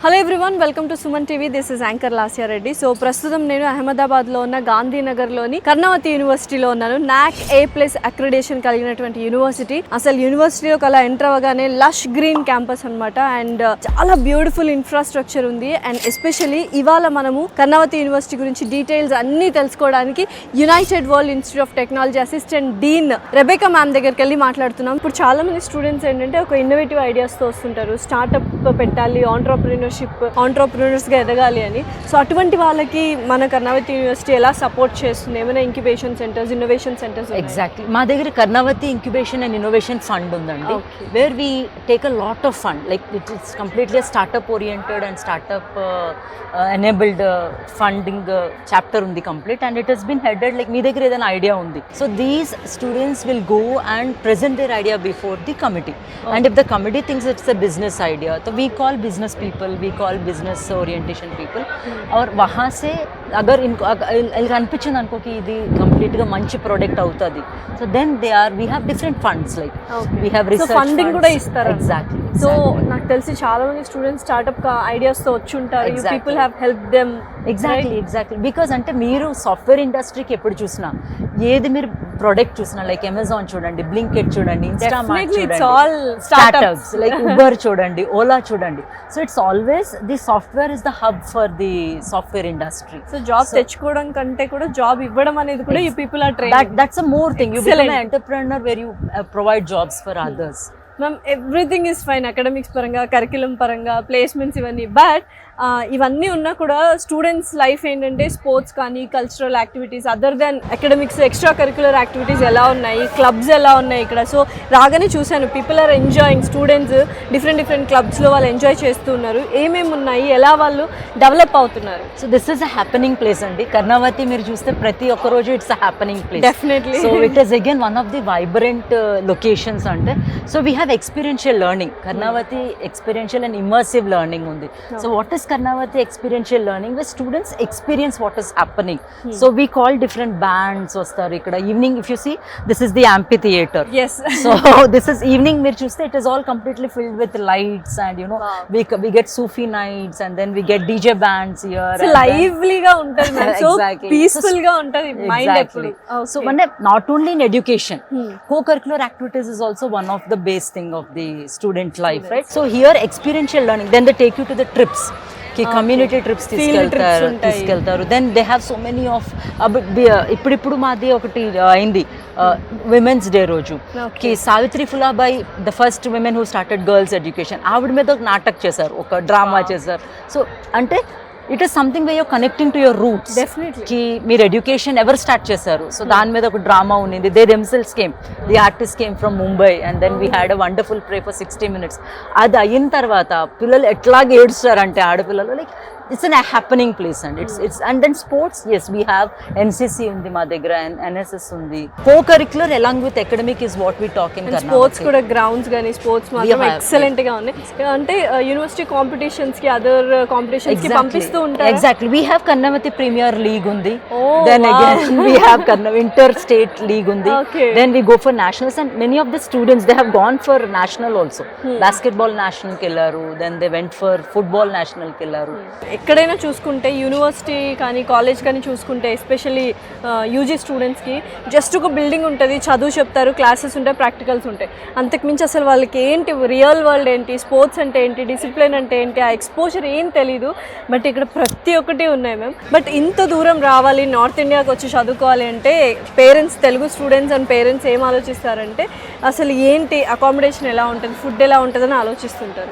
Hello everyone, welcome to Suman TV. This is anchor Lasya Reddy. So ప్రస్తుతం నేను అహ్మదాబాద్లో ఉన్న గాంధీనగర్లోని కర్ణవతి యూనివర్సిటీలో ఉన్నాను. NAAC A+ అక్రిడేషన్ కలిగినటువంటి యూనివర్సిటీ. అసలు యూనివర్సిటీలోకి అలా ఎంటర్ అవ్వగానే లష్ గ్రీన్ క్యాంపస్ అనమాట. అండ్ చాలా బ్యూటిఫుల్ ఇన్ఫ్రాస్ట్రక్చర్ ఉంది. అండ్ ఎస్పెషల్లీ ఇవాళ మనము కర్ణవతి యూనివర్సిటీ గురించి డీటెయిల్స్ అన్నీ తెలుసుకోవడానికి United world institute of technology assistant Deen Rebecca ma'am దగ్గరికి వెళ్ళి మాట్లాడుతున్నాం. ఇప్పుడు చాలా మంది స్టూడెంట్స్ ఏంటంటే ఒక ఇన్నోవేటివ్ ఐడియాస్తో వస్తుంటారు. స్టార్ట్అప్ పెట్టాలి, ఆంటర్ప్రినర్స్గా ఎదగాలి అని. సో అటువంటి వాళ్ళకి మన కర్ణవతి యూనివర్సిటీ ఎలా సపోర్ట్ చేస్తుంది? ఏమైనా incubation centres, innovation centres? Exactly, మా దగ్గర Karnavati incubation and innovation fund ఉందండి. Where we take a lot of fund, like it is completely startup oriented and startup enabled funding chapter ఉంది complete. And it has been headed like మీ దగ్గర ఏదైనా idea ఉంది, so these students will go and present their idea before the committee. And if the committee thinks it's a business idea तो we call business people, we call business orientation people. और वहाँ से अगर इनको अनिपिंचिंది అనుకో कि ఇది కంప్లీట్గా మంచి ప్రోడక్ట్ అవుతుంది, so then they are we have different funds like we have research funding కూడా ఇస్తారు. ఎగ్జాక్ట్లీ. సో నాకు తెలిసి చాలా మంది స్టూడెంట్స్ స్టార్ట్అప్ ఐడియాస్తో వచ్చి ఉంటారు. People have help them. Exactly because అంటే మీరు సాఫ్ట్వేర్ ఇండస్ట్రీకి ఎప్పుడు చూసినా, ఏది మీరు ప్రోడక్ట్ చూసినా, లైక్ అమెజాన్ చూడండి, బ్లింకిట్ చూడండి, ఇన్స్టామార్ట్ చూడండి, స్టార్ట్అప్స్ లైక్ ఉబర్ చూడండి, ఓలా చూడండి. So it's always the software is the hub for the software industry. So job తెచ్చుకోవడం కంటే కూడా జాబ్ ఇవ్వడం అనేది కూడా ఈ people are training. That's a more thing. You become an entrepreneur where you provide jobs for others. Ma'am, everything is fine academics పరంగా, curriculum పరంగా, placements ఇవన్నీ. బట్ ఇవన్నీ ఉన్నా కూడా స్టూడెంట్స్ లైఫ్ ఏంటంటే స్పోర్ట్స్ కానీ, cultural activities other than academics, extra curricular activities ఎలా ఉన్నాయి, క్లబ్స్ ఎలా ఉన్నాయి ఇక్కడ. సో రాగానే చూశాను, people are enjoying. Students different క్లబ్స్లో వాళ్ళు ఎంజాయ్ చేస్తూ ఉన్నారు. ఏమేమి ఉన్నాయి, ఎలా వాళ్ళు డెవలప్ అవుతున్నారు. So this is a happening place అండి. కర్ణవతి మీరు చూస్తే ప్రతి ఒక్క రోజు it's a happening place. Definitely. So it is again one of the vibrant locations. అంటే so we have experiential learning. Karnavati experiential and immersive learning ఉంది. So what is Karnavati experiential learning, where students experience what is happening. So we call different bands vastaru ikkada evening. If you see, this is the amphitheater. Yes. So this is evening meer chuste, it is all completely filled with lights, and you know, wow. we get Sufi nights, and then we get DJ bands here. So lively ga untadi man. So exactly. Peaceful ga untadi mind exactly. eppudu. So one not only in education, co-curricular activities is also one of the base thing of the student life, right? So here experiential learning, then they take you to the trips. Community trips తీసుకెళ్తారు. Then they have so many of. ఇప్పుడు మాది ఒకటి అయింది women's day రోజు కి Savitri Phulabai, the first women who started girls education, ఆవిడ మీద ఒక నాటక్ చేశారు, ఒక డ్రామా చేశారు. సో అంటే it is something way your connecting to your roots. కి మీరు ఎడ్యుకేషన్ ఎవరు స్టార్ట్ చేశారు, సో దాని మీద ఒక డ్రామా ఉన్నింది. They themselves came, the artist came from Mumbai, and then we had a wonderful pray for 60 minutes. అది అయిన తర్వాత పిల్లలు ఎట్లాగే ఏడుస్తారంటే, ఆడపిల్లలు like it's a happening place. And it's and then sports, yes, we have NCC undi ma daggara, and NSS undi. Co-curricular along with academic is what we talk in Karnataka. Sports kuda grounds gani sports మాత్రం excellent గా ఉన్నాయి. అంటే university competitions కి, other competitions కి పంపిస్తూ ఉంటారు. Exactly, we have Karnavati Premier League undi. Then again we have Karnavati Inter-State League undi. Then we go for nationals, and many of the students, they have gone for national also. Basketball national kellaru, then they went for football national kellaru. ఎక్కడైనా చూసుకుంటే, university కానీ college కానీ చూసుకుంటే, especially UG స్టూడెంట్స్కి just ఒక building ఉంటుంది, చదువు చెప్తారు, క్లాసెస్ ఉంటాయి, ప్రాక్టికల్స్ ఉంటాయి. అంతకుమించి అసలు వాళ్ళకి ఏంటి రియల్ వరల్డ్ ఏంటి, స్పోర్ట్స్ అంటే ఏంటి, డిసిప్లిన్ అంటే ఏంటి, ఆ ఎక్స్పోజర్ ఏం తెలీదు. బట్ ఇక్కడ ప్రతి ఒక్కటి ఉన్నాయి మ్యామ్. బట్ ఇంత దూరం రావాలి, నార్త్ ఇండియాకి వచ్చి చదువుకోవాలి అంటే parents, Telugu students and parents ఏం ఆలోచిస్తారంటే, అసలు ఏంటి అకామిడేషన్ ఎలా ఉంటుంది, ఫుడ్ ఎలా ఉంటుందని ఆలోచిస్తుంటారు.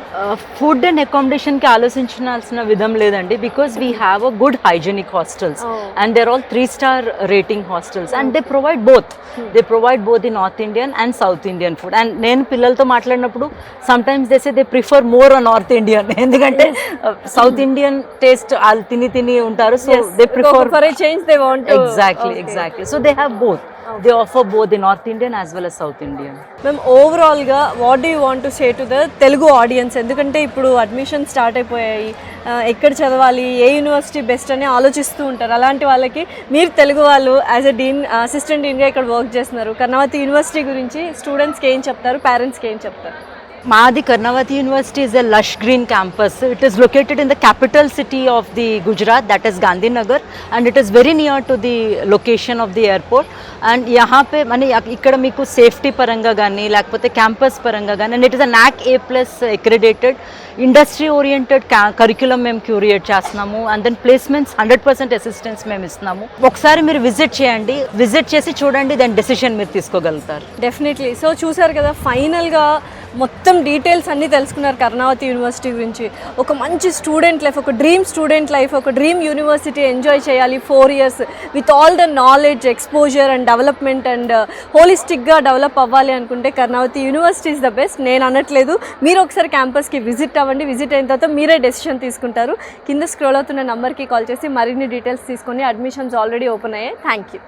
ఫుడ్ అండ్ అకామిడేషన్కి ఆలోచించాల్సిన విధం లేదండి, because we have a good hygienic hostels. And they're all 3-star rating hostels, and they provide both. They provide both the North Indian and South Indian food. And నేను పిల్లలతో మాట్లాడినప్పుడు sometimes they say they prefer more a North Indian, ఎందుకంటే South Indian taste వాళ్ళు తిని ఉంటారు, so they prefer for a change they want to. Exactly. So they have both. They offer both the North Indian as well as South Indian. Ma'am, overall ga what do you want to say to the Telugu audience? ఎందుకంటే ఇప్పుడు admission start అయిపోయాయి, ఎక్కడ చదవాలి, ఏ university best అని ఆలోచిస్తూ ఉంటారు. అలాంటి వాళ్ళకి మీరు తెలుగు వాళ్ళు యాజ్ ఎ డీన్, అసిస్టెంట్ డీన్గా ఇక్కడ వర్క్ చేస్తున్నారు. కర్ణవతి యూనివర్సిటీ గురించి స్టూడెంట్స్కి ఏం చెప్తారు, పేరెంట్స్కి ఏం చెప్తారు? Maadi Karnavati University is a lush green campus. It is located in the capital city of the Gujarat, that is Gandhinagar, and it is very near to the location of the airport. And यहाँ पे माने ఇక్కడ మీకు safety పరంగా కానీ లేకపోతే campus పరంగా కానీ and it is a NAC A+ accredited industry oriented curriculum మేము క్యూరియేట్ చేస్తున్నాము అండ్ దెన్ ప్లేస్మెంట్స్ 100% అసిస్టెన్స్ మేము ఇస్తున్నాము. ఒకసారి మీరు విజిట్ చేయండి, విజిట్ చేసి చూడండి, దెన్ డెసిషన్ మీరు తీసుకోగలుగుతారు. డెఫినెట్లీ. సో చూసారు కదా, ఫైనల్గా మొత్తం డీటెయిల్స్ అన్నీ తెలుసుకున్నారు కర్ణావతి యూనివర్సిటీ గురించి. ఒక మంచి స్టూడెంట్ లైఫ్, ఒక డ్రీమ్ స్టూడెంట్ లైఫ్, ఒక డ్రీమ్ యూనివర్సిటీ ఎంజాయ్ చేయాలి 4 years with all the knowledge, exposure and development and హోలిస్టిక్గా డెవలప్ అవ్వాలి అనుకుంటే Karnavati university is the best. నేను అనట్లేదు, మీరు ఒకసారి క్యాంపస్కి విజిట్ అవ్వండి. విజిట్ అయిన తర్వాత మీరే డెసిషన్ తీసుకుంటారు. కింద స్క్రోల్ అవుతున్న నెంబర్కి కాల్ చేసి మరిన్ని డీటెయిల్స్ తీసుకొని అడ్మిషన్స్ ఆల్రెడీ ఓపెన్ అయ్యాయి. Thank you.